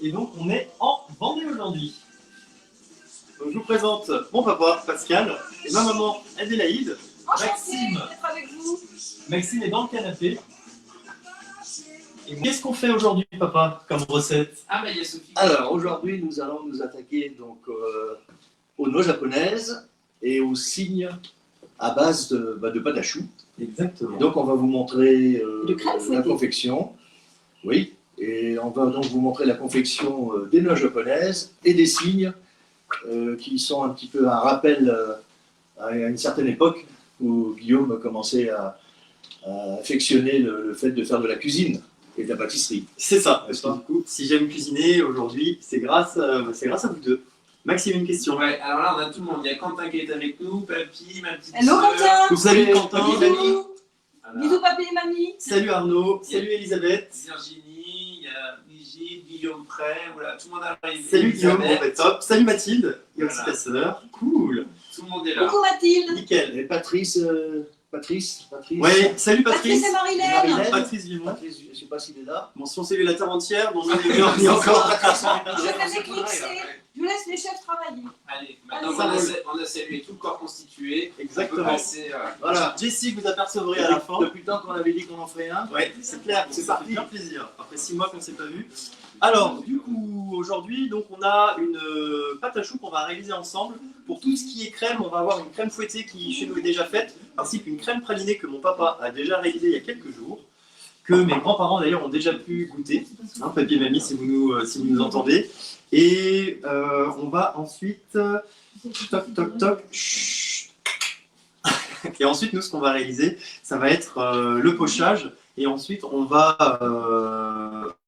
Et donc on est en Vendée aujourd'hui. Donc je vous présente mon papa Pascal et ma maman Adélaïde. Enchantée d'être avec vous. Maxime est dans le canapé. Et qu'est-ce qu'on fait aujourd'hui, papa, comme recette? Ah bah il y a Sophie. Alors aujourd'hui nous allons nous attaquer donc aux noix japonaises et aux cygnes à base de pâte à choux. Exactement. Et donc on va vous montrer crème la fouettée. confection. Oui, et on va donc vous montrer la confection des noix japonaises et des cygnes qui sont un petit peu un rappel à une certaine époque où Guillaume commençait à affectionner le fait de faire de la cuisine et de la pâtisserie. C'est ça, parce que du coup, si j'aime cuisiner aujourd'hui, c'est grâce à vous deux. Maxime, une question. Ouais, alors là on a tout le monde. Il y a Quentin qui est avec nous, Papy, ma petite Hello sœur. Quentin. Salut Quentin, Bisous. Voilà. Bisous papy et mamie. salut Arnaud, salut Elisabeth. Virginie, il y a Brigitte, Guillaume Prêt, voilà, tout le monde arrive. Salut Guillaume, Elisabeth. bon, bah, top. Salut Mathilde, et aussi Voilà. ta sœur. Cool, Tout le monde est là. Coucou Mathilde. nickel. Et Patrice. Ouais, salut Patrice. Patrice et Marilène. Marilène. Patrice Vivant. Patrice, je ne sais pas s'il est là. Mention cellule la terre entière, dans une demi-heure encore. Je vais m'éclipser. Je vous laisse les chefs travailler. Allez, maintenant Allez, on a salué tout le corps constitué. On peut Exactement. passer, Voilà. Jessie, vous apercevrez à la fin. Depuis le temps qu'on avait dit qu'on en ferait un. Ouais, c'est clair, c'est parti. Bien plaisir. Après 6 mois qu'on ne s'est pas vu. Alors, du coup, aujourd'hui, donc on a une pâte à choux qu'on va réaliser ensemble. Pour tout ce qui est crème, on va avoir une crème fouettée qui chez nous est déjà faite, ainsi qu'une crème pralinée que mon papa a déjà réalisée il y a quelques jours, que mes grands-parents d'ailleurs ont déjà pu goûter. Hein, papy et mamie, si vous nous entendez. Et on va ensuite... Toc, toc, toc. Chut. Et ensuite, nous, ce qu'on va réaliser, ça va être le pochage. Et ensuite, on va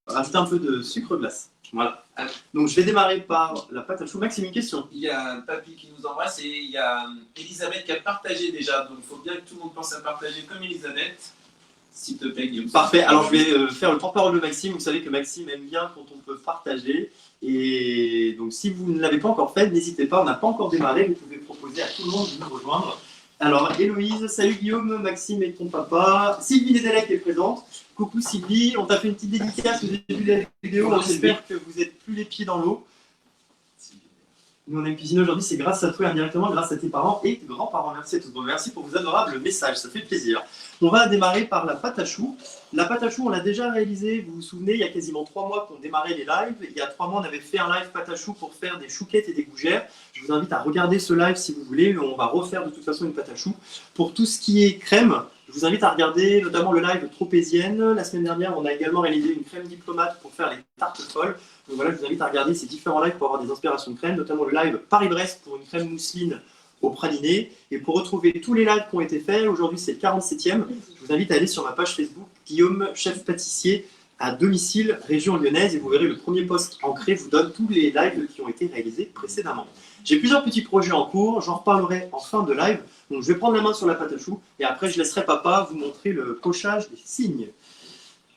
rajouter un peu de sucre glace. Voilà. Donc, je vais démarrer par la pâte à choux. Maxime, une question. Il y a Papy qui nous embrasse et il y a Elisabeth qui a partagé déjà. Donc il faut bien que tout le monde pense à partager comme Elisabeth. S'il te plaît, Guillaume. Parfait. Alors, je vais faire le porte-parole de Maxime. Vous savez que Maxime aime bien quand on peut partager. Et donc, si vous ne l'avez pas encore fait, n'hésitez pas. On n'a pas encore démarré. Vous pouvez proposer à tout le monde de nous rejoindre. Alors, Héloïse, salut Guillaume, Maxime et ton papa. Sylvie Lédelec est présente. Coucou Sylvie, on t'a fait une petite dédicace au début de la vidéo. On espère que vous n'êtes plus les pieds dans l'eau. Nous, on aime cuisiner aujourd'hui, c'est grâce à toi indirectement, grâce à tes parents et tes grands-parents. Merci à tous. Bon, merci pour vos adorables messages, ça fait plaisir. On va démarrer par la pâte à choux. La pâte à choux, on l'a déjà réalisée, vous vous souvenez, il y a quasiment 3 mois qu'on démarrait les lives. Il y a 3 mois, on avait fait un live pâte à choux pour faire des chouquettes et des gougères. Je vous invite à regarder ce live si vous voulez. On va refaire de toute façon une pâte à choux. Pour tout ce qui est crème, je vous invite à regarder notamment le live Tropézienne. La semaine dernière, on a également réalisé une crème diplomate pour faire les tartes folles. Donc voilà, je vous invite à regarder ces différents lives pour avoir des inspirations de crème, notamment le live Paris-Brest pour une crème mousseline au praliné. Et pour retrouver tous les lives qui ont été faits, aujourd'hui c'est le 47e, je vous invite à aller sur ma page Facebook Guillaume, chef pâtissier à domicile, région lyonnaise, et vous verrez le premier post ancré vous donne tous les lives qui ont été réalisés précédemment. J'ai plusieurs petits projets en cours, j'en reparlerai en fin de live. Donc je vais prendre la main sur la pâte à choux et après je laisserai papa vous montrer le pochage des cygnes.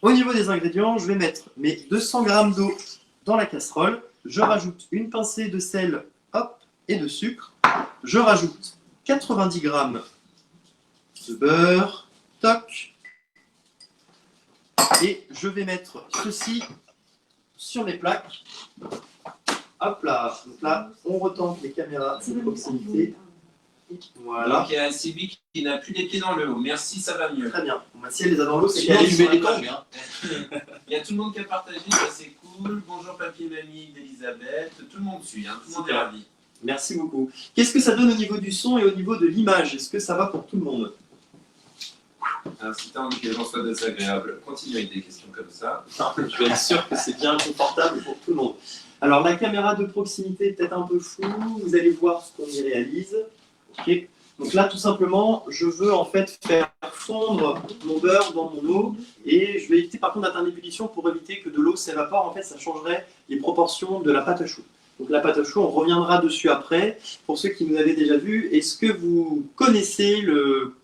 Au niveau des ingrédients, je vais mettre mes 200 g d'eau dans la casserole. Je rajoute une pincée de sel, hop, et de sucre. Je rajoute 90 g de beurre, toc. Et je vais mettre ceci sur mes plaques. Hop là, donc là, on retente les caméras de proximité. Voilà. Donc il y a Sylvie qui n'a plus les pieds dans le haut. Merci, ça va mieux. Très bien. Bon, bah, si elle les a dans l'eau, c'est Sinon, qu'elle tu est mets des sur la tongs. page. Hein. Il y a tout le monde qui a partagé, ça c'est cool. Bonjour Papy et Mamie d'Elisabeth. Tout le monde suit, hein. Tout le monde est Super. ravi. Merci beaucoup. Qu'est-ce que ça donne au niveau du son et au niveau de l'image? Est-ce que ça va pour tout le monde? Alors, si t'as envie que les gens soient désagréables, continue avec des questions comme ça. Je vais être sûr que c'est bien confortable pour tout le monde. Alors la caméra de proximité est peut-être un peu floue, vous allez voir ce qu'on y réalise. Ok. Donc là tout simplement, je veux en fait faire fondre mon beurre dans mon eau et je vais éviter par contre d'atteindre l'ébullition pour éviter que de l'eau s'évapore. En fait ça changerait les proportions de la pâte à choux. Donc la pâte à choux, on reviendra dessus après. Pour ceux qui nous avaient déjà vu, est-ce que vous connaissez le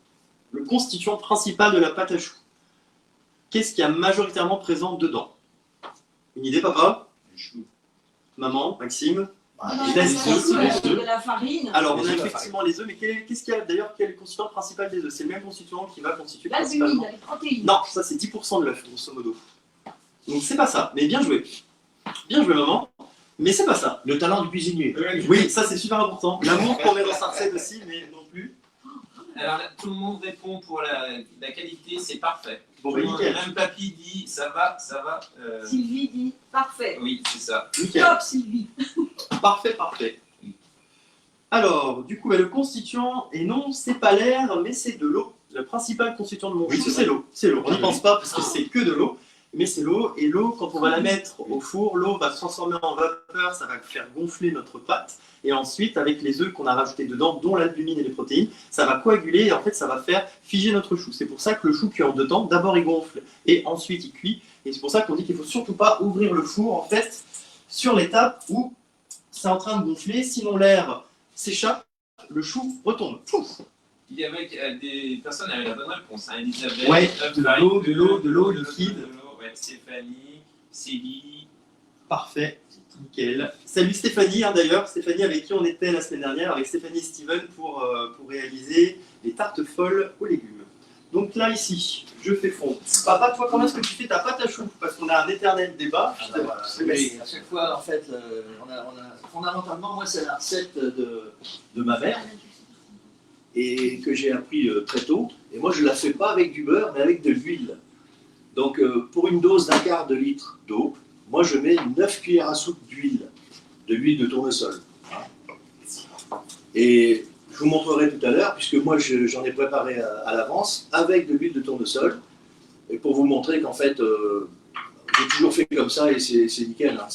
constituant principal de la pâte à choux? Qu'est-ce qu'il y a majoritairement présent dedans? Une idée, papa? Maman, Maxime? De la farine. Alors, on Les a œufs, la effectivement les œufs, mais qu'est-ce qu'il y a d'ailleurs? Quel est le constituant principal des œufs? C'est le même constituant qui va constituer L'albumine, principalement. les protéines. Non, ça c'est 10% de l'œuf, grosso modo. Donc c'est pas ça, mais bien joué. Bien joué, maman. Mais c'est pas ça. Le talent du cuisinier. Oui, ça c'est super important. L'amour qu'on met dans sa recette aussi, mais non plus. Alors là, tout le monde répond pour la qualité, c'est parfait. Bon, Tout bah le monde, nickel. même Papy dit ça va, ça va. Sylvie dit parfait. Oui, c'est ça. Nickel. Top Sylvie. Parfait, parfait. Alors, du coup, bah, le constituant, et non, c'est pas l'air, mais c'est de l'eau. Le principal constituant de mon Oui, chou, c'est c'est vrai. l'eau. C'est l'eau. On n'y Oui, pense pas parce que c'est que de l'eau, mais c'est l'eau. Et l'eau, quand on va la mettre au four, l'eau va se transformer en vapeur, ça va faire gonfler notre pâte. Et ensuite, avec les œufs qu'on a rajoutés dedans, dont l'albumine et les protéines, ça va coaguler et en fait, ça va faire figer notre chou. C'est pour ça que le chou cuit en 2 temps. D'abord, il gonfle et ensuite, il cuit. Et c'est pour ça qu'on dit qu'il ne faut surtout pas ouvrir le four, en fait, sur l'étape où c'est en train de gonfler. Sinon, l'air s'échappe, le chou retombe. Pouf. Il y avait des personnes qui avaient la bonne réponse. Hein. Elisabeth, Ouais, œuf de farine, l'eau, de l'eau, de l'eau, de liquide. l'eau, ouais, Stéphanie, Célie. Parfait, nickel. Salut Stéphanie, hein, d'ailleurs, Stéphanie avec qui on était la semaine dernière, avec Stéphanie et Steven pour réaliser les tartes folles aux légumes. Donc là, ici, je fais fondre. Papa, toi, comment est-ce que tu fais ta pâte à choux? Parce qu'on a un éternel débat. Je te laisse. Oui, à chaque fois, en fait, fondamentalement, moi, c'est la recette de ma mère et que j'ai appris très tôt. Et moi, je ne la fais pas avec du beurre, mais avec de l'huile. Donc, pour une dose d'un quart de litre d'eau, moi, je mets 9 cuillères à soupe d'huile de tournesol. Et je vous montrerai tout à l'heure, puisque moi, j'en ai préparé à l'avance avec de l'huile de tournesol. Et pour vous montrer qu'en fait, j'ai toujours fait comme ça et c'est nickel. Hein,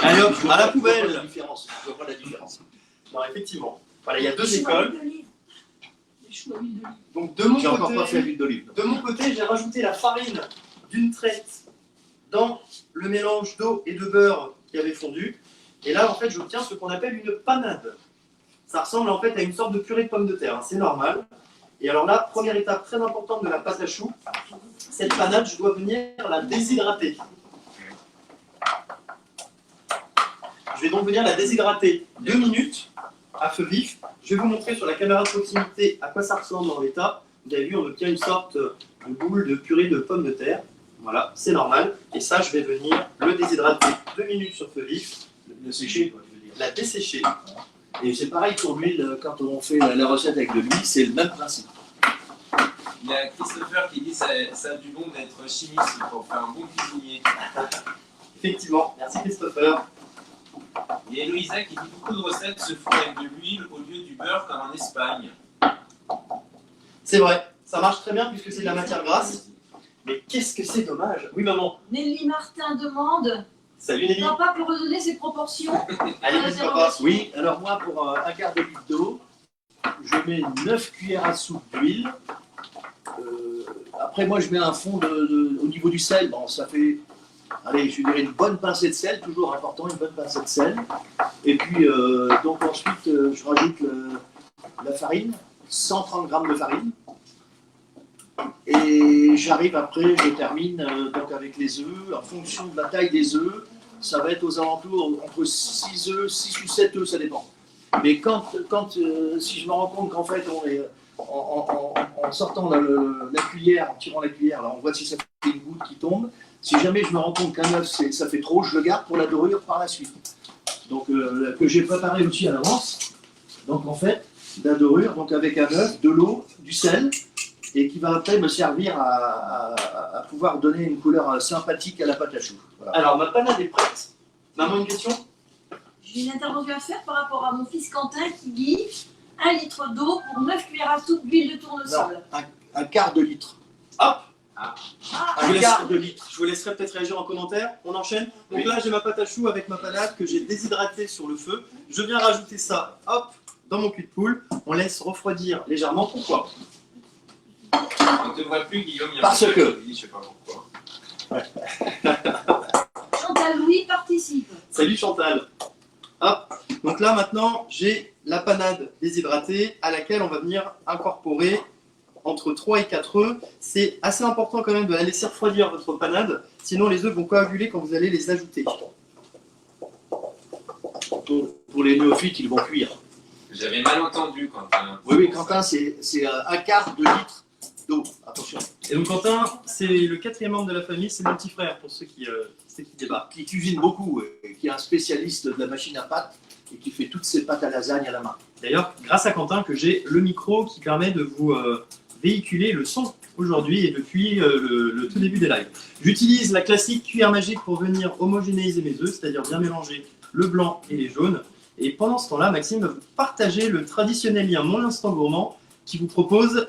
Allez hop, à la Je vois pas poubelle. la différence. Je vois pas la différence. Non, effectivement. Voilà, il y a 2 Les choux à écoles. l'huile d'olive. Les choux à l'huile d'olive. Donc, de mon J'ai encore côté, pas fait l'huile d'olive. De mon côté, j'ai rajouté la farine d'une traite dans le mélange d'eau et de beurre qui avait fondu. Et là, en fait, j'obtiens ce qu'on appelle une panade. Ça ressemble en fait à une sorte de purée de pommes de terre, hein, c'est normal. Et alors là, première étape très importante de la pâte à choux, cette panade, je dois venir la déshydrater. Je vais donc venir la déshydrater 2 minutes à feu vif. Je vais vous montrer sur la caméra de proximité à quoi ça ressemble dans l'état. Vous avez vu, on obtient une sorte de boule de purée de pommes de terre. Voilà, c'est normal. Et ça, je vais venir le déshydrater 2 minutes sur feu vif, Le sécher, quoi, je veux dire. la dessécher. Et c'est pareil pour l'huile, quand on fait la recette avec de l'huile, c'est le même principe. Il y a Christopher qui dit ça a du bon d'être chimiste pour faire un bon cuisinier. Effectivement, merci Christopher. Il y a Eloïsa qui dit beaucoup de recettes se font avec de l'huile au lieu du beurre comme en Espagne. C'est vrai, ça marche très bien puisque c'est de la matière grasse. Mais qu'est-ce que c'est dommage. Oui maman. Nelly Martin demande Salut Nelly. papa peut redonner ses proportions. Allez, vas-y, papa. Oui, alors moi, pour un quart de litre d'eau, je mets 9 cuillères à soupe d'huile. Après, moi, je mets un fond au niveau du sel. Bon, ça fait, allez, je dirais une bonne pincée de sel, toujours important, une bonne pincée de sel. Et puis, donc ensuite, je rajoute la farine, 130 grammes de farine. Et j'arrive après, je termine donc avec les œufs. En fonction de la taille des œufs, ça va être aux alentours entre 6 œufs, 6 ou 7 œufs, ça dépend. Mais si je me rends compte qu'en fait, on est, en sortant la cuillère, en tirant la cuillère, là, on voit si ça fait une goutte qui tombe. Si jamais je me rends compte qu'un œuf, ça fait trop, je le garde pour la dorure par la suite. Donc, que j'ai préparé aussi à l'avance. Donc, en fait, la dorure, donc avec un œuf, de l'eau, du sel, et qui va après me servir à pouvoir donner une couleur sympathique à la pâte à choux. Voilà. Alors ma panade est prête. Maman, une question? J'ai une intervention à faire par rapport à mon fils Quentin qui dit 1 litre d'eau pour 9 cuillères à soupe d'huile de tournesol. Un quart de litre. Hop. Ah, Je vous Un quart de litre. Je vous laisserai peut-être réagir en commentaire. On enchaîne. Donc Oui. là, j'ai ma pâte à choux avec ma panade que j'ai déshydratée sur le feu. Je viens rajouter ça, hop, dans mon cul de poule. On laisse refroidir légèrement. Pourquoi? On ne te voit plus, Guillaume. Il y a Parce un que- qui dit, je sais pas pourquoi. Chantal Louis participe. Salut Chantal. Hop. Donc là, maintenant, j'ai la panade déshydratée à laquelle on va venir incorporer entre 3 et 4 œufs. C'est assez important quand même de la laisser refroidir votre panade. Sinon, les œufs vont coaguler quand vous allez les ajouter. Pour les néophytes, ils vont cuire. J'avais mal entendu quand. Oui, Quentin, c'est un quart de litre d'eau. Attention. Et donc Quentin, c'est le 4e membre de la famille, c'est mon petit frère pour ceux qui C'est qui débat. qui cuisine beaucoup, et qui est un spécialiste de la machine à pâtes et qui fait toutes ses pâtes à lasagne à la main. D'ailleurs, grâce à Quentin, que j'ai le micro qui permet de vous véhiculer le son aujourd'hui et depuis le tout début des lives. J'utilise la classique cuillère magique pour venir homogénéiser mes œufs, c'est-à-dire bien mélanger le blanc et les jaunes. Et pendant ce temps-là, Maxime va vous partager le traditionnel lien Mon Instant Gourmand qui vous propose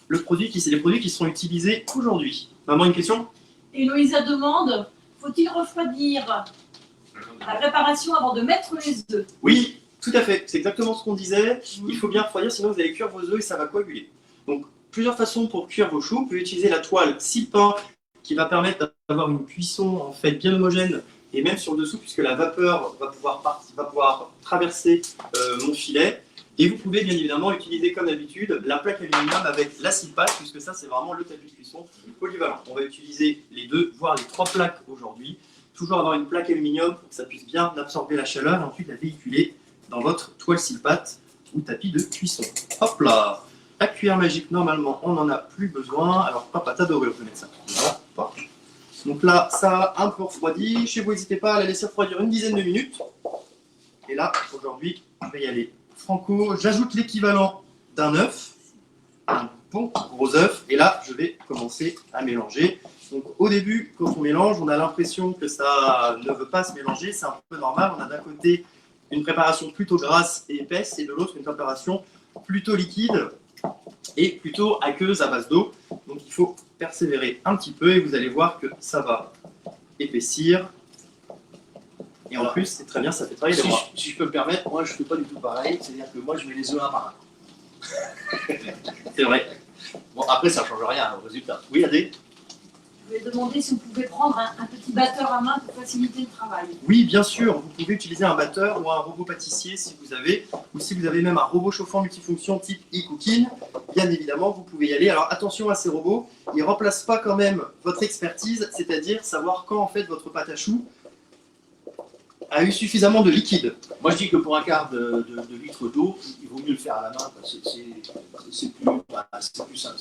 les produits qui seront utilisés aujourd'hui. Maman, une question? Et Loïsa demande, faut-il refroidir la préparation avant de mettre les œufs? Oui, tout à fait. C'est exactement ce qu'on disait. Il faut bien refroidir, sinon vous allez cuire vos œufs et ça va coaguler. Donc, plusieurs façons pour cuire vos choux. Vous pouvez utiliser la toile scie pain qui va permettre d'avoir une cuisson en fait bien homogène et même sur le dessous puisque la vapeur va pouvoir traverser mon filet. Et vous pouvez bien évidemment utiliser comme d'habitude la plaque aluminium avec la scie pâte puisque ça c'est vraiment le tapis de cuisson polyvalent. On va utiliser les 2 voire les 3 plaques aujourd'hui. Toujours avoir une plaque aluminium pour que ça puisse bien absorber la chaleur et ensuite la véhiculer dans votre toile scie pâte ou tapis de cuisson. Hop là! La cuillère magique, normalement, on n'en a plus besoin. Alors, papa, t'adorais, on peut mettre ça. Voilà. Donc là, ça a un peu refroidi. Chez vous, n'hésitez pas à la laisser refroidir une dizaine de minutes. Et là, aujourd'hui, je vais y aller franco. J'ajoute l'équivalent d'un œuf, un bon gros œuf. Et là, je vais commencer à mélanger. Donc au début, quand on mélange, on a l'impression que ça ne veut pas se mélanger. C'est un peu normal. On a d'un côté une préparation plutôt grasse et épaisse et de l'autre une préparation plutôt liquide et plutôt aqueuse à base d'eau. Donc il faut persévérer un petit peu et vous allez voir que ça va épaissir. Et en plus, c'est très bien, ça fait travailler les bras. Si je peux me permettre, moi je ne fais pas du tout pareil, c'est-à-dire que moi je mets les œufs un par un. C'est vrai. Bon, après ça ne change rien au résultat. Oui, Adé? Je vais demander si vous pouvez prendre un petit batteur à main pour faciliter le travail. Oui, bien sûr, vous pouvez utiliser un batteur ou un robot pâtissier si vous avez, ou si vous avez même un robot chauffant multifonction type e-cooking, bien évidemment, vous pouvez y aller. Alors attention à ces robots, ils ne remplacent pas quand même votre expertise, c'est-à-dire savoir quand en fait votre pâte à choux a eu suffisamment de liquide. Moi je dis que pour un quart de litre d'eau, il vaut mieux le faire à la main parce que c'est plus simple.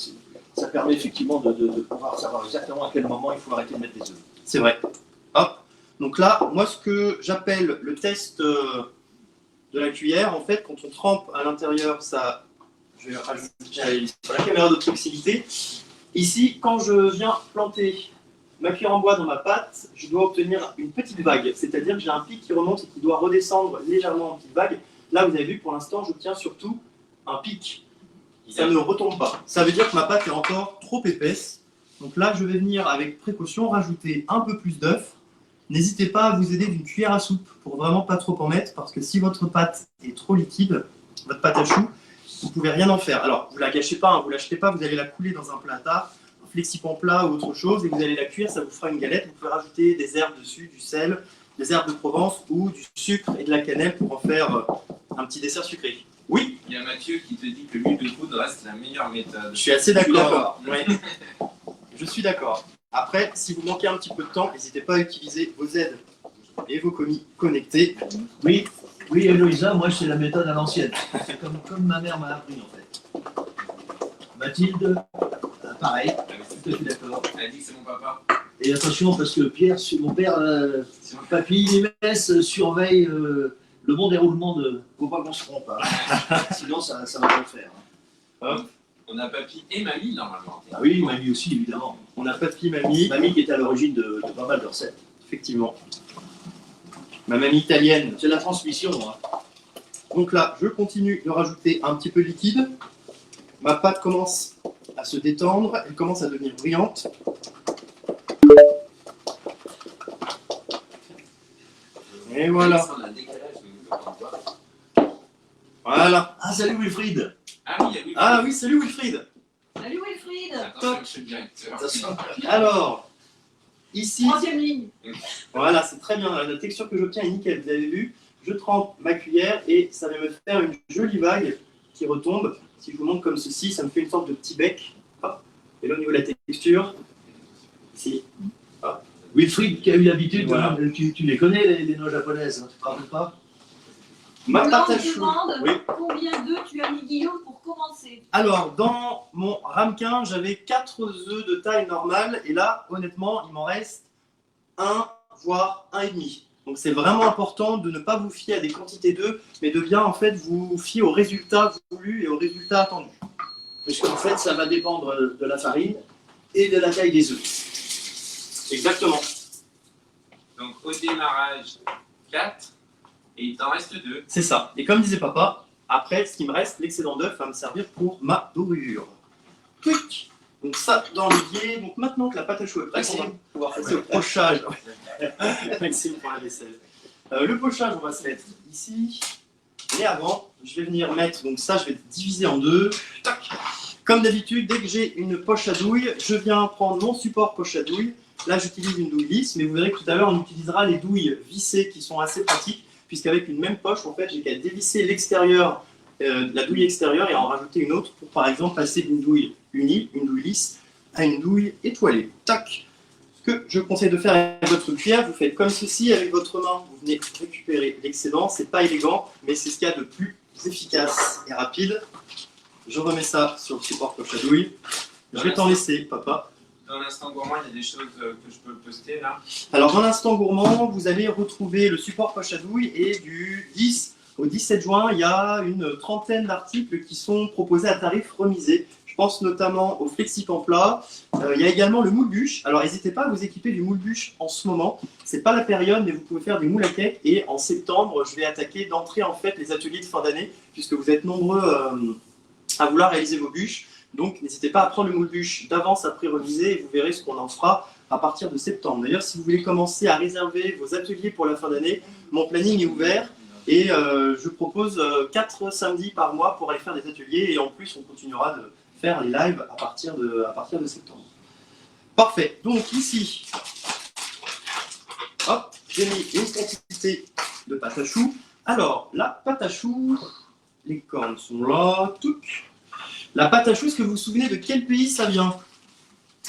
Ça permet effectivement de pouvoir savoir exactement à quel moment il faut arrêter de mettre des œufs. C'est vrai. Hop. Donc là, moi ce que j'appelle le test de la cuillère, en fait, quand on trempe à l'intérieur, ça, je vais rajouter sur la caméra de proximité. Ici, quand je viens planter ma cuillère en bois dans ma pâte, je dois obtenir une petite vague, c'est-à-dire que j'ai un pic qui remonte et qui doit redescendre légèrement en petite vague. Là, vous avez vu, pour l'instant, j'obtiens surtout un pic. Ça ne retombe pas. Ça veut dire que ma pâte est encore trop épaisse. Donc là, je vais venir avec précaution rajouter un peu plus d'œuf. N'hésitez pas à vous aider d'une cuillère à soupe pour vraiment pas trop en mettre, parce que si votre pâte est trop liquide, votre pâte à choux, vous ne pouvez rien en faire. Alors, vous ne la gâchez pas, hein, vous ne l'achetez pas, vous allez la couler dans un plat à tarte, un flexipan plat ou autre chose, et vous allez la cuire, ça vous fera une galette. Vous pouvez rajouter des herbes dessus, du sel, des herbes de Provence ou du sucre et de la cannelle pour en faire un petit dessert sucré. Oui, Il y a Mathieu qui te dit que l'huile de poudre reste la meilleure méthode. je suis assez d'accord. Ouais. Je suis d'accord. Après, si vous manquez un petit peu de temps, n'hésitez pas à utiliser vos aides et vos commis connectés. Oui, oui, Eloïsa, moi c'est la méthode à l'ancienne. C'est comme ma mère m'a appris en fait. Mathilde, pareil, tout à fait d'accord. Elle a dit que c'est mon papa. Et attention parce que Pierre, mon père, Papy Limès surveille le bon déroulement de. Faut pas qu'on se trompe, hein. Sinon ça va pas le faire. Hop. On a papy et mamie normalement. Ah oui, mamie aussi évidemment. On a papy, mamie, Mamie qui est à l'origine de pas mal de recettes. effectivement. Ma mamie italienne. C'est la transmission. Hein. Donc là, je continue de rajouter un petit peu liquide. Ma pâte commence à se détendre, elle commence à devenir brillante. Et voilà. On a un décalage, mais je comprends pas. Voilà. Ah salut Wilfried. Ah oui, il y a Wilfried. Ah oui, salut Wilfried. Salut Wilfried. Attention, monsieur le directeur. Attention. Alors, ici, Troisième ligne. voilà, c'est très bien. La texture que j'obtiens est nickel. Vous avez vu, je trempe ma cuillère et ça va me faire une jolie vague qui retombe. Si je vous montre comme ceci, ça me fait une sorte de petit bec. Hop. Et là, au niveau de la texture, ici. Wilfried qui a eu l'habitude, Voilà. tu les connais les noix japonaises, hein, tu te rappelles pas? Ma Là, pâte on à te choux. demande Oui. combien d'œufs tu as mis Guillaume pour commencer. Alors, dans mon ramequin, j'avais 4 œufs de taille normale. Et là, honnêtement, il m'en reste 1, voire 1,5. Donc c'est vraiment important de ne pas vous fier à des quantités d'œufs, mais de bien en fait vous fier aux résultats voulus et aux résultats attendus. Parce qu'en fait, ça va dépendre de la farine et de la taille des œufs. Exactement. Donc au démarrage, 4, et il t'en reste 2. C'est ça. Et comme disait papa, après, ce qui me reste, l'excédent d'œuf va me servir pour ma dorure. Quick. Donc ça dans l'évier. Donc maintenant que la pâte à choux est prête, on va pouvoir passer au pochage. Maxime pour la vaisselle. Le pochage, on va se mettre ici. Et avant, je vais venir mettre, donc ça, je vais diviser en deux. Tac. Comme d'habitude, dès que j'ai une poche à douille, je viens prendre mon support poche à douille. Là, j'utilise une douille lisse, mais vous verrez que tout à l'heure, on utilisera les douilles vissées qui sont assez pratiques, puisqu'avec une même poche, en fait, j'ai qu'à dévisser l'extérieur, la douille extérieure, et en rajouter une autre pour, par exemple, passer d'une douille unie, une douille lisse, à une douille étoilée. Tac. Ce que je conseille de faire avec votre cuillère, vous faites comme ceci avec votre main. Vous venez récupérer l'excédent. C'est pas élégant, mais c'est ce qu'il y a de plus efficace et rapide. Je remets ça sur le support poche à douille. Je vais t'en laisser, papa. Dans l'instant gourmand, il y a des choses que je peux poster là. Alors, dans l'instant gourmand, vous allez retrouver le support poche à douille et du 10 au 17 juin, il y a une trentaine d'articles qui sont proposés à tarif remisé. Je pense notamment au Flexiplan-Plat. Il y a également le moule bûche. Alors, n'hésitez pas à vous équiper du moule bûche en ce moment. C'est pas la période, mais vous pouvez faire des moules à cake. Et en septembre, je vais attaquer d'entrée en fait les ateliers de fin d'année, puisque vous êtes nombreux à vouloir réaliser vos bûches. Donc, n'hésitez pas à prendre le moule bûche d'avance à prix remisé et vous verrez ce qu'on en fera à partir de septembre. D'ailleurs, si vous voulez commencer à réserver vos ateliers pour la fin d'année, mon planning est ouvert et je propose 4 samedis par mois pour aller faire des ateliers et en plus, on continuera de faire les lives à partir de septembre. Parfait. Donc ici, hop, j'ai mis une quantité de pâte à choux. Alors, la pâte à choux, les cornes sont là, touc. La pâte à choux, est-ce que vous vous souvenez de quel pays ça vient?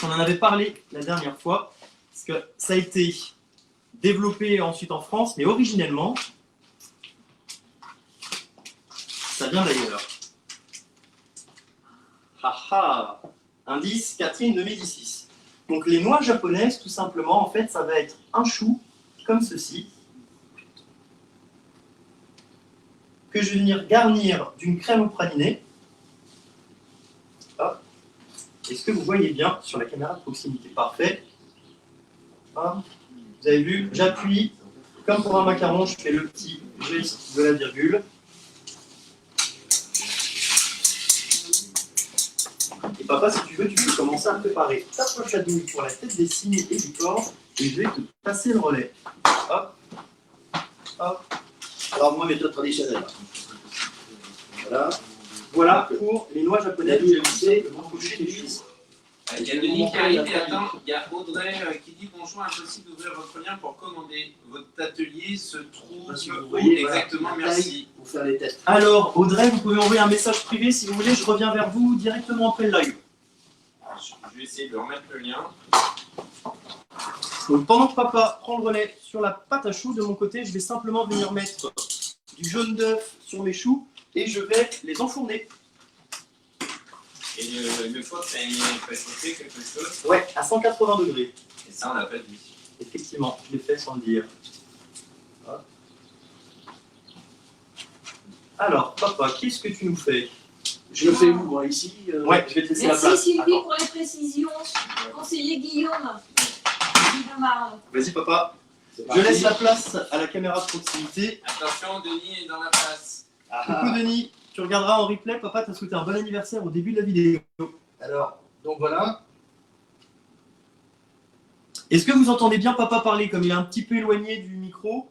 On en avait parlé la dernière fois, parce que ça a été développé ensuite en France, mais originellement, ça vient d'ailleurs. Haha. Indice Catherine de Médicis. Donc les noix japonaises, tout simplement, en fait, ça va être un chou, comme ceci, que je vais venir garnir d'une crème au praliné. Hop. Est-ce que vous voyez bien sur la caméra de proximité? Parfait. Hop. Vous avez vu, j'appuie, comme pour un macaron, je fais le petit geste de la virgule. Et papa, si tu veux, tu peux commencer à préparer ta poche à douille pour la tête des cygnes et du corps, et je vais te passer le relais. Hop. Hop. Alors, moi, méthode traditionnelle. Voilà. Voilà pour les noix japonaises. La douille, le bon coucher des fils. Il y a Denis qui arrive et attends, il y a Audrey qui dit bonjour, impossible d'ouvrir votre lien pour commander. Votre atelier se trouve Si vous où voyez, exactement? voilà, Merci. pour faire les tests. Alors, Audrey, vous pouvez envoyer un message privé si vous voulez, je reviens vers vous directement après le live. Je vais essayer de remettre le lien. Donc pendant que papa prend le relais sur la pâte à choux, de mon côté, je vais simplement venir mettre du jaune d'œuf sur mes choux et je vais les enfourner. Et le four, ça a précisé quelque chose. Ouais, à 180 degrés. Et ça, on l'a pas dit. Effectivement, je l'ai fait sans le dire. Hop. Alors, papa, qu'est-ce que tu nous fais? Je le fais où, moi, ici Ouais, je vais te laisser la Merci place. Sylvie Attends. pour les précisions. Conseiller Guillaume. Guy de Marne. Vas-y, papa. C'est Je parti. laisse la place à la caméra de proximité. Attention, Denis est dans la place. Coucou Denis, tu regarderas en replay. Papa t'a souhaité un bon anniversaire au début de la vidéo. Alors, donc voilà. Est-ce que vous entendez bien papa parler comme il est un petit peu éloigné du micro?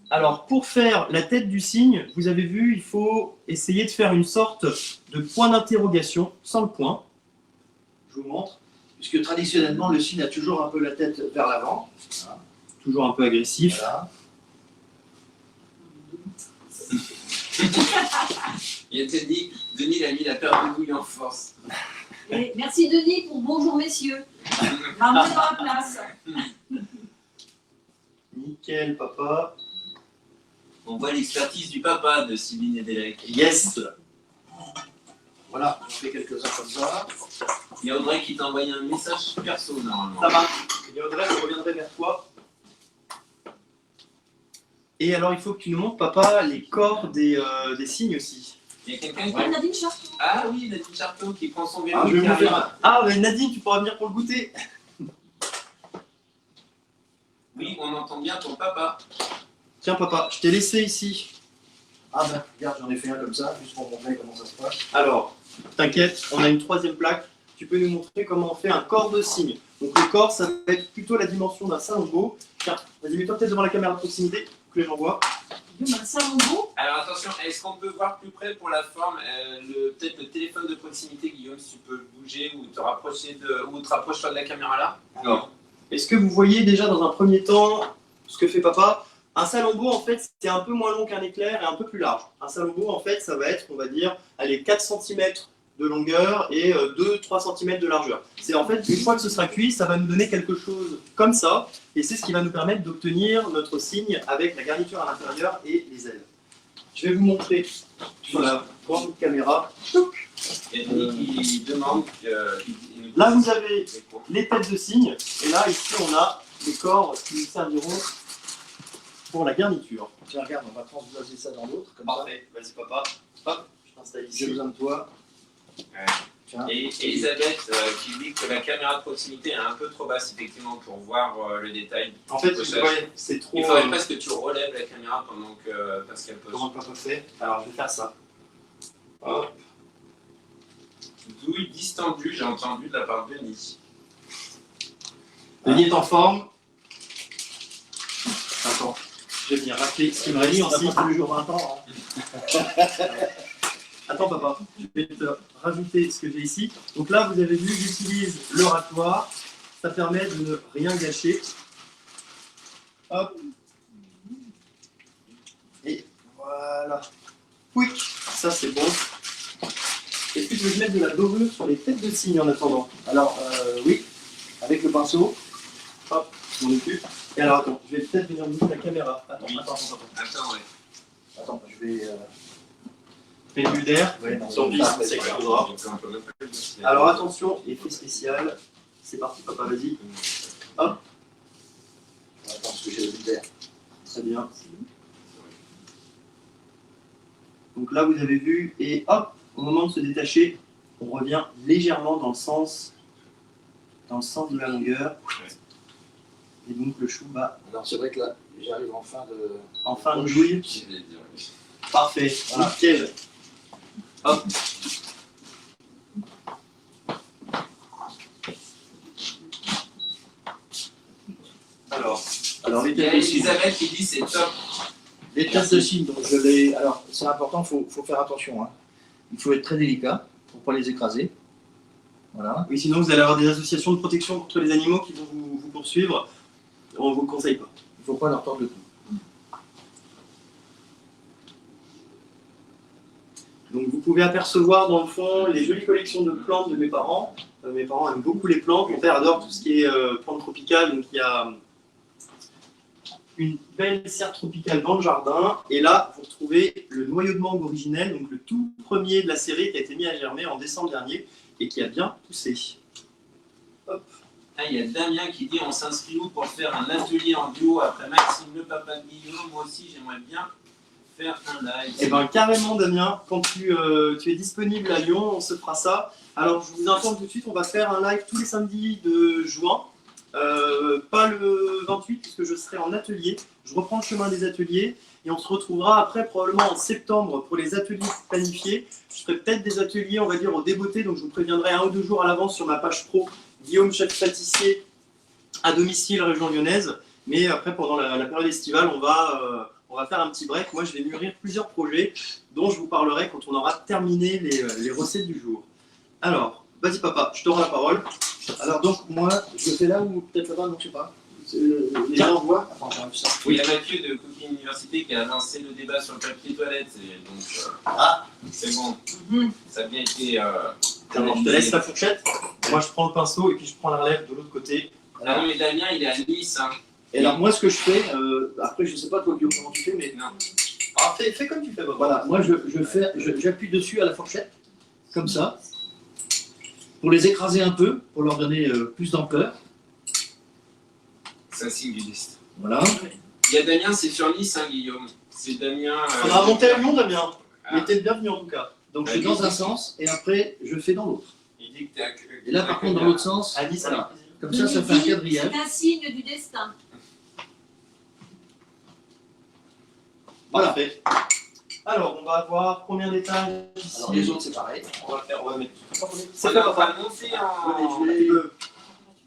Alors, pour faire la tête du cygne, vous avez vu, il faut essayer de faire une sorte de point d'interrogation sans le point. Je vous montre. Puisque traditionnellement, le cygne a toujours un peu la tête vers l'avant. Toujours un peu agressif. Voilà. Il y a Denis, il a mis la paire de bouilles en force. Et merci Denis pour bonjour messieurs. Ramenez dans la place. Nickel, papa. On voit l'expertise du papa de Sylvie Nédélec. Yes. Voilà, j'en fais quelques-uns comme ça. Il y a Audrey qui t'a envoyé un message perso normalement. Ça va. Et Audrey, je reviendrai vers toi. Et alors, il faut que tu nous montres, papa, les corps des signes aussi. Il y a quelqu'un qui... Il y a Nadine Charton. Ah oui, Nadine Charton qui prend son vélo. Ah, je vais qui vous arrive. faire. Ah, mais Nadine, tu pourras venir pour le goûter. Oui, on entend bien ton papa. Tiens, papa, je t'ai laissé ici. Ah ben, regarde, j'en ai fait un comme ça, juste pour montrer comment ça se passe. Alors, t'inquiète, on a une troisième plaque. Tu peux nous montrer comment on fait un corps de signe. Donc, le corps, ça va être plutôt la dimension d'un salombo. Tiens, vas-y, mets-toi peut-être devant la caméra de proximité, que les gens voient. Un salombo. Alors attention, est-ce qu'on peut voir plus près pour la forme peut-être le téléphone de proximité, Guillaume, si tu peux le bouger ou te rapprocher ou te rapproches-toi de la caméra là. Alors, est-ce que vous voyez déjà dans un premier temps ce que fait papa? Un salombo, en fait, c'est un peu moins long qu'un éclair et un peu plus large. Un salombo, en fait, ça va être, on va dire, allez, 4 cm de longueur et 2-3 cm de largeur. C'est en fait, une fois que ce sera cuit, ça va nous donner quelque chose comme ça, et c'est ce qui va nous permettre d'obtenir notre signe avec la garniture à l'intérieur et les ailes. Je vais vous montrer sur la grande caméra. Il y a Denis qui demande. Là, vous avez les têtes de cygne, et là, ici, on a les corps qui nous serviront pour la garniture. Tiens, regarde, on va transvaser ça dans l'autre, comme Parfait, vas-y papa. Hop, je t'installe ça. J'ai ici. besoin de toi. Ouais. Tiens. Et Elisabeth qui dit que la caméra de proximité est un peu trop basse effectivement pour voir le détail. En fait, Pochage. ouais, c'est trop. Il faudrait presque que tu relèves la caméra pendant que Pascal pose. Comment papa fait? Alors, je vais faire ça. Hop. Douille distendue, j'ai entendu de la part de Denis. Denis est en forme. Attends, je vais venir rappeler ce qu'il me reste Denis, on n'a ici. pas tous les jours 20 ans. Hein. Attends papa, je vais te rajouter ce que j'ai ici. Donc là, vous avez vu, j'utilise le rasoir. Ça permet de ne rien gâcher. Hop. Et voilà. Oui, ça c'est bon. Est-ce que tu veux mettre de la dorure sur les têtes de cygne en attendant? Alors, oui, avec le pinceau. Hop, je m'en occupe. Et alors attends, je vais peut-être venir vous la caméra. Attends, Oui. attends. Attends, ouais. Attends, je vais. Fais une bulle d'air. Ouais, non, Tant pis, ça, c'est ça, explosera. Donc, on peut même pas le dire. Alors attention, effet spécial. C'est parti papa, vas-y. Attends, parce que j'ai le d'air. Très bien. Donc là, vous avez vu, et hop, au moment de se détacher, on revient légèrement dans le sens de la longueur. Et donc le chou va Alors, c'est vrai que là, j'arrive en fin de jouir. Je vais dire, oui. Parfait, Voilà. nickel. Hop. Alors les Il y a têtes de cygne. Elisabeth qui dit c'est top. Les têtes de cygne, donc je les. Alors, c'est important, il faut faire attention. Hein. Il faut être très délicat pour ne pas les écraser. Voilà. Oui, sinon vous allez avoir des associations de protection contre les animaux qui vont vous poursuivre. On ne vous le conseille pas. Il ne faut pas leur tordre le cou. Donc vous pouvez apercevoir dans le fond les jolies collections de plantes de mes parents. Mes parents aiment beaucoup les plantes. Mon père adore tout ce qui est plantes tropicales. Donc il y a une belle serre tropicale dans le jardin. Et là, vous retrouvez le noyau de mangue originel, donc le tout premier de la série qui a été mis à germer en décembre dernier et qui a bien poussé. Hop. Ah, il y a Damien qui dit on s'inscrit où pour faire un atelier en duo après Maxime, le papa de Guillaume. Moi aussi, j'aimerais bien faire un live. Eh bien carrément Damien, quand tu es disponible à Lyon, on se fera ça. Alors je vous informe tout de suite, on va faire un live tous les samedis de juin. Pas le 28 puisque je serai en atelier. Je reprends le chemin des ateliers et on se retrouvera après probablement en septembre pour les ateliers planifiés. Je ferai peut-être des ateliers, on va dire, au débeauté, donc je vous préviendrai 1 ou 2 jours à l'avance sur ma page pro Guillaume Chef Pâtissier à domicile région lyonnaise. Mais après pendant la période estivale, on va faire un petit break. Moi je vais mûrir plusieurs projets dont je vous parlerai quand on aura terminé les recettes du jour. Alors, vas-y papa, je te rends la parole. Alors, donc, moi, je le fais là ou peut-être là-bas, non, je sais pas. Les gens voient. Attends, j'arrive ça. Oui, il y a Mathieu de Cooking Université qui a lancé le débat sur le papier toilette. Et donc, c'est bon. Ça a bien été. Alors, je te laisse la fourchette. Moi je prends le pinceau et puis je prends la relève de l'autre côté. Ah non, mais Damien, il est à Nice. Hein. Et alors, moi, ce que je fais, après, je sais pas toi, Guillaume, comment tu fais, mais Non. Ah, fais comme tu fais, papa. voilà, moi, j'appuie dessus à la fourchette. comme ça, pour les écraser un peu, pour leur donner plus d'ampleur. C'est un signe du destin. Voilà. Il y a Damien, c'est sur Nice, hein, Guillaume. C'est Damien. On va remonter à Lyon, Damien. Ah. Il était le bienvenu en tout cas. Donc je fais dans un sens et après je fais dans l'autre. Il dit que t'es Et là par contre dans l'autre sens, À Nice, voilà. avec plaisir. Comme ça fait un quadrillage. C'est un signe du destin. Voilà. Alors, on va avoir combien d'étages ici? Alors les autres c'est pareil. On va mettre. C'est C'est là, pas on va monter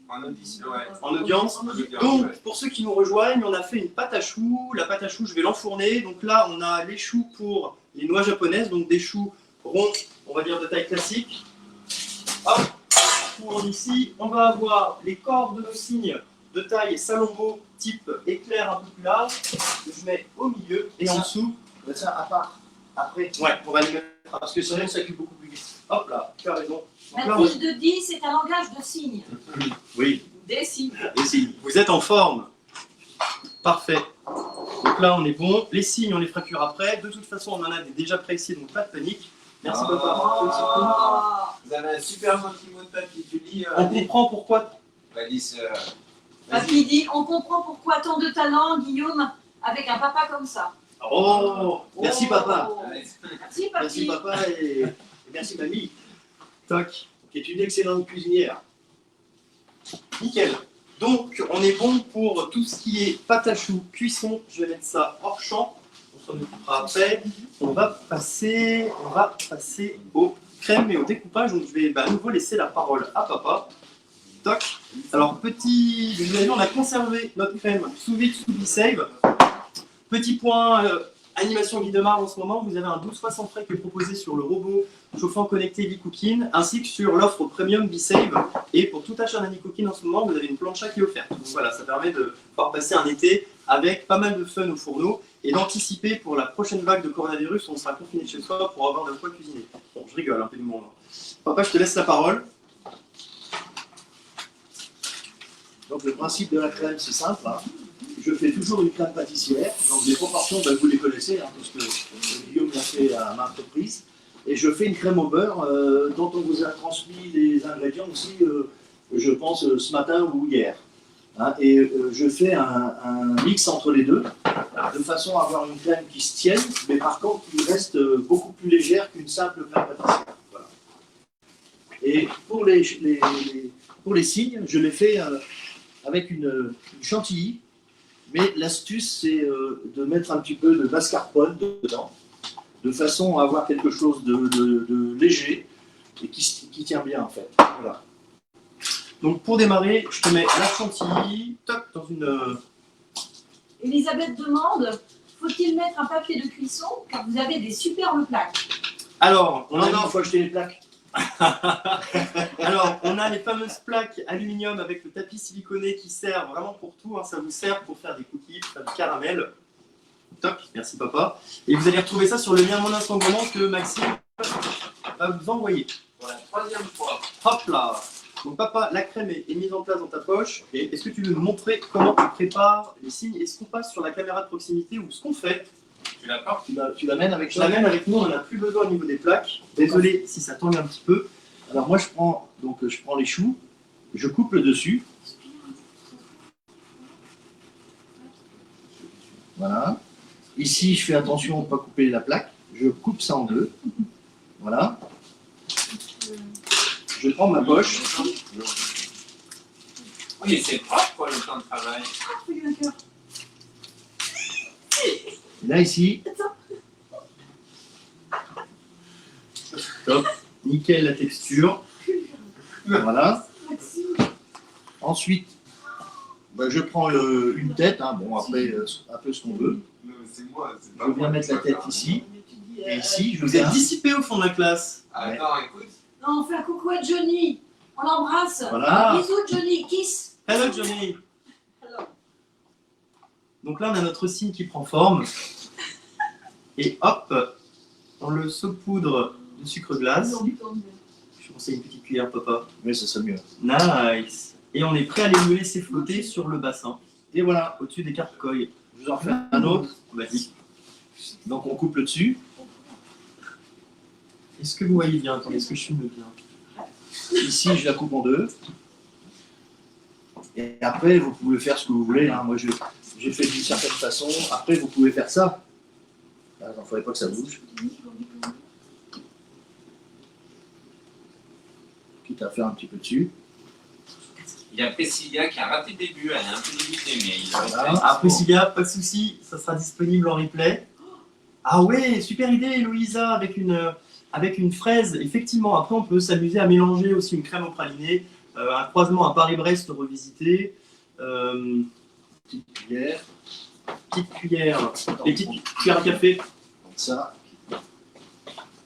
en audition. Ouais. en audience. En audience, Donc, ouais. pour ceux qui nous rejoignent, on a fait une pâte à choux. La pâte à choux, je vais l'enfourner. Donc là, on a les choux pour les noix japonaises, donc des choux ronds, on va dire de taille classique. Hop, pour ici, on va avoir les corps de nos cygnes de taille salombo, type éclair un peu plus large, que je mets au milieu et en dessous. On va ça à part. Après. Ouais, on va les mettre. Parce que sinon ça cuit beaucoup plus vite. Hop là, tu as raison. Donc là, La on- file de 10, c'est un langage de signes. Oui, Des signes. les signes. Vous êtes en forme. Parfait. Donc là, on est bon. Les signes, on les fera cuire après. De toute façon, on en a des déjà précis, donc pas de panique. Merci, Ah. papa. Vous avez un super gentil mot de papier. Tu lis. On comprend pourquoi. Alice. Papy dit, on comprend pourquoi tant de talent, Guillaume, avec un papa comme ça. Oh, Merci, papa. Oh. Alice. Merci, Merci papy. papa et merci mamie, toc. qui est une excellente cuisinière. Nickel. Donc, on est bon pour tout ce qui est pâte à choux, cuisson. Je vais mettre ça hors champ. On s'en occupera après. On va passer au crème et au découpage. Donc, je vais à nouveau laisser la parole à papa. Toc. Alors, petit. Vous avez vu, on a conservé notre crème sous vide, sous B-Save. Petit point animation Guidemar en ce moment. Vous avez un 1260 frais qui est proposé sur le robot chauffant connecté Cooking, ainsi que sur l'offre premium B-Save. Et pour tout achat d'un Cooking en ce moment, vous avez une plancha qui est offerte. Donc voilà, ça permet de pouvoir passer un été avec pas mal de fun au fourneau et d'anticiper pour la prochaine vague de coronavirus où on sera confiné chez soi pour avoir de quoi cuisiner. Bon, je rigole un peu du monde. Papa, je te laisse la parole. Donc le principe de la crème, c'est simple. Hein. Je fais toujours une crème pâtissière. Donc les proportions, ben, vous les connaissez, hein, parce que Guillaume l'a fait à maintes reprises. Et je fais une crème au beurre dont on vous a transmis les ingrédients aussi, je pense, ce matin ou hier. Hein, et je fais un mix entre les deux, de façon à avoir une crème qui se tienne, mais par contre qui reste beaucoup plus légère qu'une simple crème pâtissière. Voilà. Et pour les cygnes, je les fais avec une chantilly, mais l'astuce c'est de mettre un petit peu de mascarpone dedans, de façon à avoir quelque chose de léger et qui tient bien en fait. Voilà. Donc pour démarrer, je te mets la chantilly, toc, dans une... Elisabeth demande, faut-il mettre un papier de cuisson car vous avez des superbes plaques. Alors, on Non, a non, il faut acheter les plaques. Alors, on a les fameuses plaques aluminium avec le tapis siliconé qui sert vraiment pour tout. Hein. Ça vous sert pour faire des cookies, pour faire du caramel. Top, merci papa. Et vous allez retrouver ça sur le lien Mon Instant Gourmand que Maxime va vous envoyer. Pour la troisième fois. Hop là. Donc papa, la crème est mise en place dans ta poche. Et est-ce que tu veux nous montrer comment tu prépares les signes? Est-ce qu'on passe sur la caméra de proximité ou ce qu'on fait? Tu la portes? Tu l'amènes avec Je toi. l'amène avec nous, on n'en a plus besoin au niveau des plaques. Désolé si ça tangue un petit peu. Alors moi je prends les choux, je coupe le dessus. Voilà. Ici je fais attention à ne pas couper la plaque. Je coupe ça en deux. Voilà. Je prends ma poche. Oui, c'est propre quoi, le temps de travail. Ah, faut lui un cœur. Et là ici, Top. Nickel la texture. voilà. Maxime. Ensuite, ben, je prends une tête. Hein. Bon après un peu ce qu'on veut. Non, mais c'est moi. c'est Je pas viens moi mettre qui la dois tête faire. ici. Et Et ici je Vous êtes viens. dissipé au fond de la classe. Attends, écoute. Non, on fait un coucou à Johnny. On l'embrasse. Voilà. Bisous Johnny, kiss. Hello Johnny. Alors, Donc là on a notre signe qui prend forme. Et hop, on le saupoudre de sucre glace. Je conseille une petite cuillère papa. Mais ça serait mieux. Nice. Et on est prêt à les laisser flotter sur le bassin, Et voilà. au-dessus des carcoïs. Je vous en refais un autre. Vas-y. Donc on coupe le dessus. Est-ce que vous voyez bien? Attendez, est-ce que je filme bien? Ici, je la coupe en deux. Et après, vous pouvez faire ce que vous voulez. Hein. Moi, j'ai fait d'une certaine façon. Après, vous pouvez faire ça. Il ne faudrait pas que ça bouge. Quitte à faire un petit peu dessus. Il y a Priscilla qui a raté le début, elle est un peu limitée, mais il a Voilà. Ah, Priscilla, pas de souci, ça sera disponible en replay. Ah ouais, super idée, Louisa, avec une fraise. Effectivement, après, on peut s'amuser à mélanger aussi une crème au praliné, un croisement à Paris-Brest revisité, Petite cuillère. petite cuillère, les petites cuillères à café, Comme ça.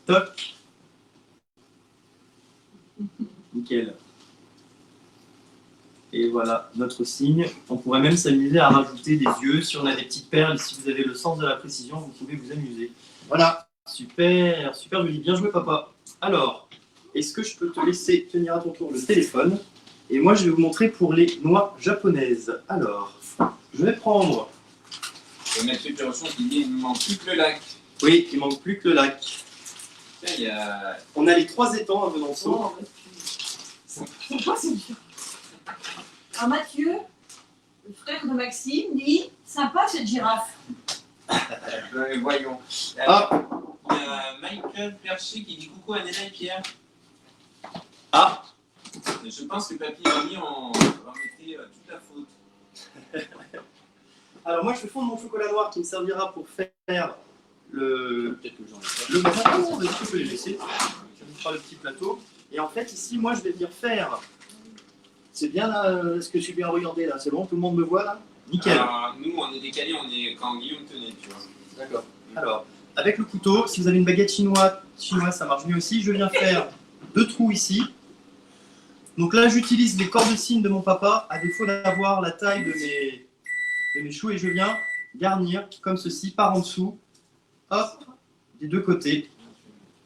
toc. Nickel. Et voilà notre signe. On pourrait même s'amuser à rajouter des yeux si on a des petites perles. Si vous avez le sens de la précision, vous pouvez vous amuser. Voilà. Super, super joli. Bien joué, papa. Alors, est-ce que je peux te laisser tenir à ton tour le téléphone? Et moi, je vais vous montrer pour les noix japonaises. Alors, je vais prendre... Je vais mettre Super Rochon qui dit il ne manque plus que le lac. Oui, il manque plus que le lac. Tiens, il y a... On a les 3 étangs à Venanceau. C'est quoi c'est dur? Alors Mathieu, le frère de Maxime, dit sympa cette girafe. Voyons. Ah. Il y a Michael Percher qui dit coucou à Néna et Pierre. Ah. Je pense que Papy et Mamie en remettaient toute la faute. Alors moi, je vais fondre mon chocolat noir qui me servira pour faire Peut-être que j'en ai pas. le bazar. Ah non, vas-y, tu peux les laisser. Ça nous fera le petit plateau. Et en fait, ici, moi, je vais venir faire... C'est bien là, ce que je suis bien orienté là. C'est bon, tout le monde me voit là? Nickel. Alors, nous, on est décalés, on est quand Guillaume tenait, tu vois. D'accord. Alors, avec le couteau, si vous avez une baguette chinoise, ça marche mieux aussi. Je viens faire 2 trous ici. Donc là, j'utilise les cordes de cygne de mon papa, à défaut d'avoir la taille de mes choux, et je viens garnir comme ceci, par en dessous, hop, des 2 côtés.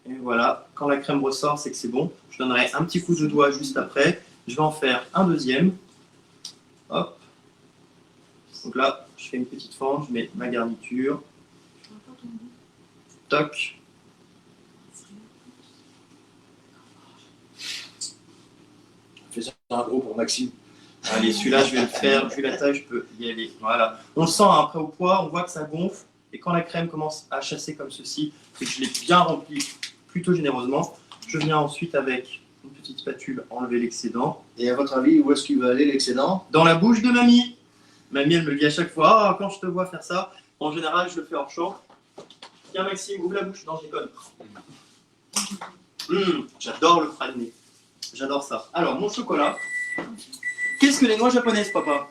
Et voilà, quand la crème ressort, c'est que c'est bon. Je donnerai un petit coup de doigt juste après. Je vais en faire un deuxième. Hop. Donc là, je fais une petite fente, je mets ma garniture. Toc. Fais ça un gros pour Maxime. Allez, celui-là, je vais le faire. Vu la taille, je peux y aller. Voilà. On le sent hein, après au poids, on voit que ça gonfle. Et quand la crème commence à chasser comme ceci, c'est que je l'ai bien rempli plutôt généreusement. Je viens ensuite avec une petite spatule enlever l'excédent. Et à votre avis, où est-ce qu'il va aller l'excédent? Dans la bouche de mamie. Mamie, elle me le dit à chaque fois, ah, quand je te vois faire ça, en général, je le fais hors champ. Tiens, Maxime, ouvre la bouche. Non, je déconne. J'adore le praliné. J'adore ça. Alors, mon chocolat. Qu'est-ce que les noix japonaises, papa?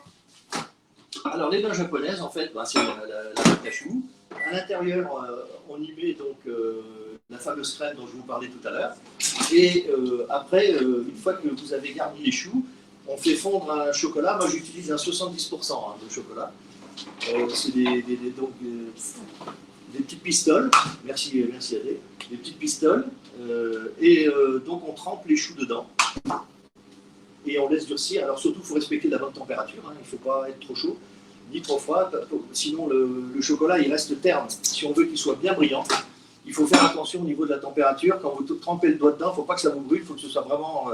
Alors, les noix japonaises, en fait, c'est la pâte à choux. À l'intérieur, on y met donc la fameuse crème dont je vous parlais tout à l'heure. Et après, une fois que vous avez garni les choux, on fait fondre un chocolat. Moi, j'utilise un 70% de chocolat. C'est des petites pistoles. Merci Adé. Des petites pistoles. Donc, on trempe les choux dedans. Et on laisse durcir. Alors, surtout, il faut respecter la bonne température. Hein. Il ne faut pas être trop chaud, ni trop froid. Sinon, le chocolat, il reste terne. Si on veut qu'il soit bien brillant, il faut faire attention au niveau de la température. Quand vous trempez le doigt dedans, il ne faut pas que ça vous brûle. Il faut que ce soit vraiment...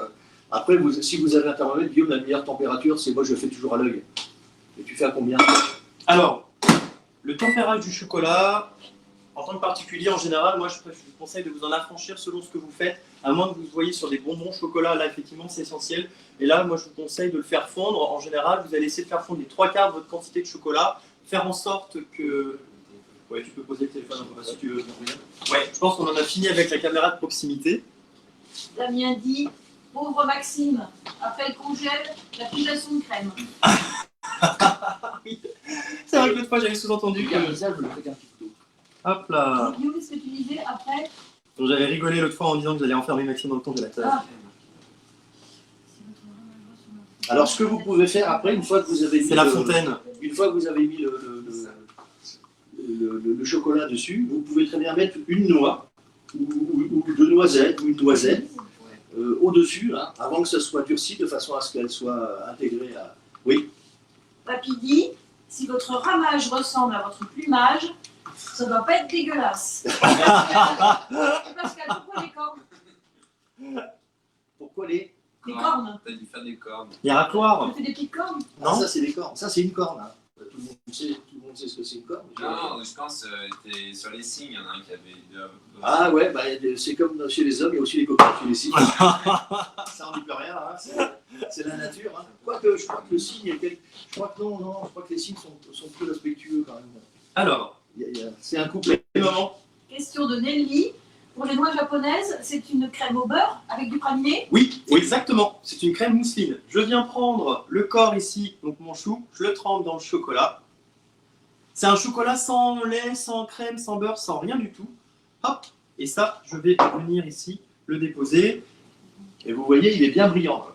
Après, si vous avez un thermomètre, Guillaume, la meilleure température, c'est moi, je le fais toujours à l'œil. Et tu fais à combien? Alors, le tempérage du chocolat, en tant que particulier, en général, moi, je vous conseille de vous en affranchir selon ce que vous faites, à moins que vous voyez sur des bonbons chocolat, là, effectivement, c'est essentiel. Et là, moi, je vous conseille de le faire fondre. En général, vous allez essayer de faire fondre les 3/4 de votre quantité de chocolat, faire en sorte que... Ouais, tu peux poser le téléphone un peu si tu veux. Ouais, je pense qu'on en a fini avec la caméra de proximité. Damien dit pauvre Maxime, après le congèle, l'application de crème. Oui. C'est vrai que l'autre fois, j'avais sous-entendu que... Ça, je le fais qu'un petit couteau. Hop là. Guillaume, qu'est-ce que tu disais après? Donc, j'avais rigolé l'autre fois en disant que j'allais enfermer Maxime dans le congélateur. Ah. Alors, ce que vous pouvez faire après, une fois que vous avez mis C'est la fontaine. Une fois que vous avez mis le chocolat dessus, vous pouvez très bien mettre une noix ou 2 noisettes ou une noisette au-dessus, hein, avant que ça soit durci, de façon à ce qu'elle soit intégrée à... Oui. Papy dit si votre ramage ressemble à votre plumage, Ça doit pas être dégueulasse. Pascal, pourquoi les cornes? Pourquoi les... Les cornes. T'as dû faire des cornes. Les racloirs. On fait des petites cornes. Ah, Non. ça c'est des cornes. Ça c'est une corne. Hein. Tout le monde sait ce que c'est une corne. Non, je pense t'es sur les signes, il y en a un qui avait deux. Ah ouais, bah, c'est comme chez les hommes, il y a aussi les copains chez les cygnes. Ça on n'y peut rien, hein. C'est la nature. Hein. Quoique je crois que le cygne, je crois que non, je crois que les cygnes sont plus respectueux quand même. Alors, C'est un couple. maman. Question de Nelly. Pour les noix japonaises, c'est une crème au beurre avec du praliné. Oui, exactement. C'est une crème mousseline. Je viens prendre le corps ici, donc mon chou, je le trempe dans le chocolat. C'est un chocolat sans lait, sans crème, sans beurre, sans rien du tout. Hop, et ça, je vais venir ici, le déposer. Et vous voyez, il est bien brillant.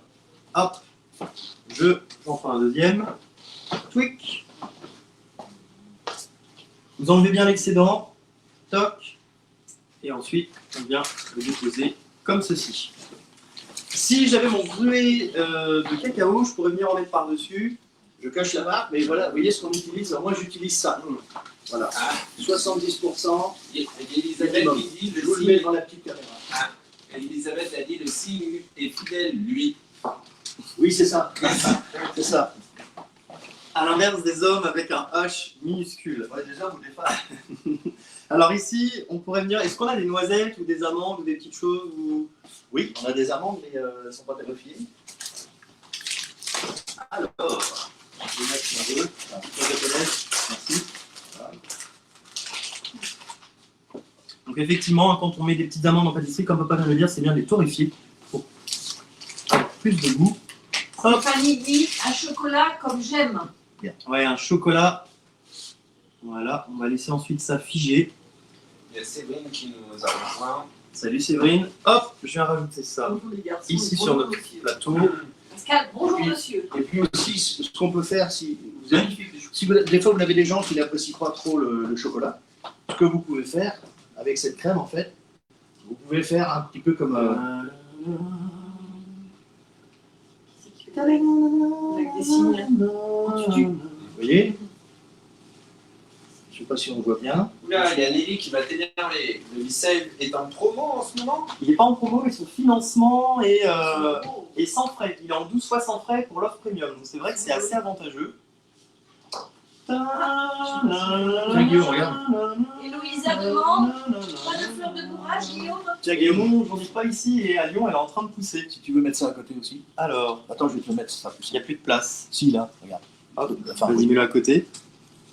Hop, j'en prends un deuxième. Twic. Vous enlevez bien l'excédent. Toc. Et ensuite, on vient le déposer comme ceci. Si j'avais mon gruet de cacao, je pourrais venir en mettre par-dessus. Je cache la marque, mais voilà, vous voyez ce qu'on utilise. Alors, moi j'utilise ça. Voilà. Ah. 70%. Et Elisabeth qui dit Je le vous le mets signe. dans la petite caméra. Elisabeth a dit le signe est fidèle, lui. Oui, c'est ça. C'est ça. À l'inverse des hommes avec un H minuscule. Ouais, des hommes ou des femmes. Alors ici, on pourrait venir. Est-ce qu'on a des noisettes ou des amandes ou des petites choses ou... Oui, on a des amandes, mais elles ne sont pas terrifiées. Alors, je vais mettre un peu. Merci. Voilà. Donc effectivement, quand on met des petites amandes en pâtisserie, comme papa vient de le dire, c'est bien de les torréfier pour avoir plus de goût. Hop. Fanny dit un chocolat comme j'aime. Ouais, un chocolat. Voilà, on va laisser ensuite ça figer. Il y a Séverine qui nous a rejoint. Salut Séverine. Hop, je viens rajouter ça Bonjour les garçons. ici Bonjour, sur notre monsieur. plateau. Pascal, bonjour Et puis- monsieur. Et puis aussi, ce qu'on peut faire, si vous avez, des fois vous avez des gens qui n'apprécient pas trop le chocolat, ce que vous pouvez faire avec cette crème, en fait, vous pouvez faire un petit peu comme... Avec des signes. Vous voyez? Je ne sais pas si on voit bien. Oula, il y a Nelly qui va t'énerver. Le lycée est en promo en ce moment. Il n'est pas en promo, mais son financement est sans frais. Il est en 12 fois sans frais pour l'offre premium. Donc c'est vrai que c'est assez avantageux. Tiens, Guillaume, regarde. Et Louisa demande pas de fleurs de courage, Guillaume. Tiens, Guillaume, j'en dis pas ici et à Lyon, elle est en train de pousser. Si tu veux mettre ça à côté aussi. Alors, Attends, je vais te le mettre, ça sera plus il n'y a simple. plus de place. Si, là, regarde. Hop, Enfin, vas-y, mets-le à côté.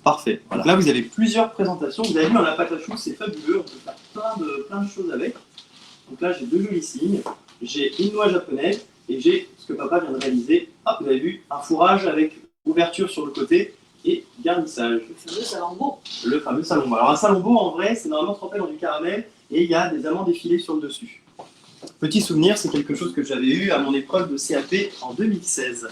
Parfait. Voilà. Donc là, vous avez plusieurs présentations. Vous avez vu, la pâte à choux, c'est fabuleux. On peut faire plein de choses avec. Donc là, j'ai deux jolis signes. J'ai une noix japonaise et j'ai ce que papa vient de réaliser. Hop, vous avez vu, un fourrage avec ouverture sur le côté et garnissage. Le fameux salambo. Le fameux salombo. Alors un salombo, en vrai, c'est normalement trempé dans du caramel et il y a des amandes effilées sur le dessus. Petit souvenir, c'est quelque chose que j'avais eu à mon épreuve de CAP en 2016.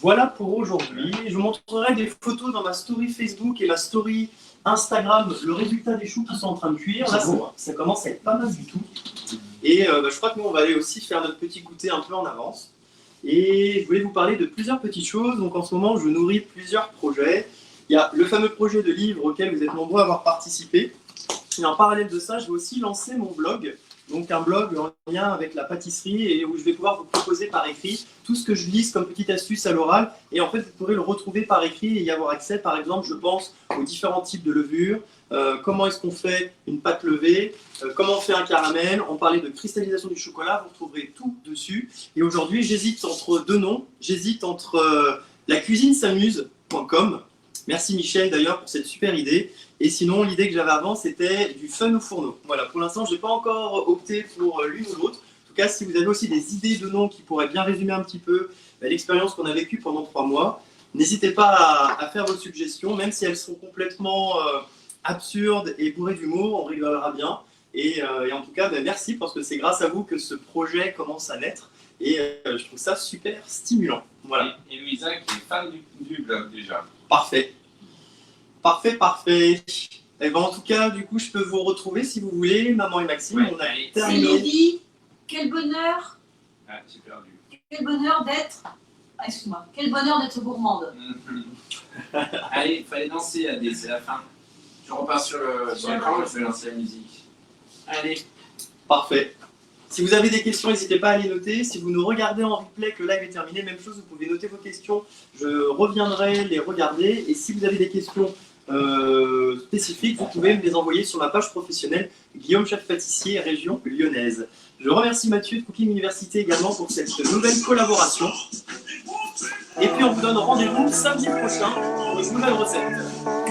Voilà pour aujourd'hui. Je vous montrerai des photos dans ma story Facebook et ma story Instagram, le résultat des choux qui sont en train de cuire. Là, ça commence à être pas mal du tout. Et je crois que nous, on va aller aussi faire notre petit goûter un peu en avance. Et je voulais vous parler de plusieurs petites choses. Donc en ce moment, je nourris plusieurs projets. Il y a le fameux projet de livre auquel vous êtes nombreux à avoir participé. Et en parallèle de ça, je vais aussi lancer mon blog. Donc un blog en lien avec la pâtisserie et où je vais pouvoir vous proposer par écrit tout ce que je glisse comme petite astuce à l'oral. Et en fait, vous pourrez le retrouver par écrit et y avoir accès. Par exemple, je pense aux différents types de levures, comment est-ce qu'on fait une pâte levée, comment on fait un caramel. On parlait de cristallisation du chocolat, vous retrouverez tout dessus. Et aujourd'hui, j'hésite entre deux noms. J'hésite entre lacuisinesamuse.com. Merci Michel d'ailleurs pour cette super idée. Et sinon, l'idée que j'avais avant, c'était du fun au fourneau. Voilà, pour l'instant, je n'ai pas encore opté pour l'une ou l'autre. En tout cas, si vous avez aussi des idées de noms qui pourraient bien résumer un petit peu l'expérience qu'on a vécue pendant 3 mois, n'hésitez pas à faire vos suggestions, même si elles sont complètement absurdes et bourrées d'humour, on rigolera bien. Et en tout cas, merci parce que c'est grâce à vous que ce projet commence à naître. Et je trouve ça super stimulant. Voilà. Et Louisa qui est fan du blog déjà. Parfait. Parfait. Et ben en tout cas, du coup, je peux vous retrouver si vous voulez, maman et Maxime. Ouais, on a allez. terminé. Céline dit quel bonheur J'ai perdu. d'être. Ah, excuse-moi. Quel bonheur d'être gourmande. Allez, il fallait danser, Adé, c'est la fin. Je repars sur l'écran et je vais lancer la musique. Allez. Parfait. Si vous avez des questions, n'hésitez pas à les noter. Si vous nous regardez en replay, que le live est terminé, même chose, vous pouvez noter vos questions. Je reviendrai les regarder. Et si vous avez des questions spécifiques, vous pouvez me les envoyer sur ma page professionnelle Guillaume Chef Pâtissier, région lyonnaise. Je remercie Mathieu de Cooking Université également pour cette nouvelle collaboration. Et puis on vous donne rendez-vous samedi prochain pour une nouvelle recette.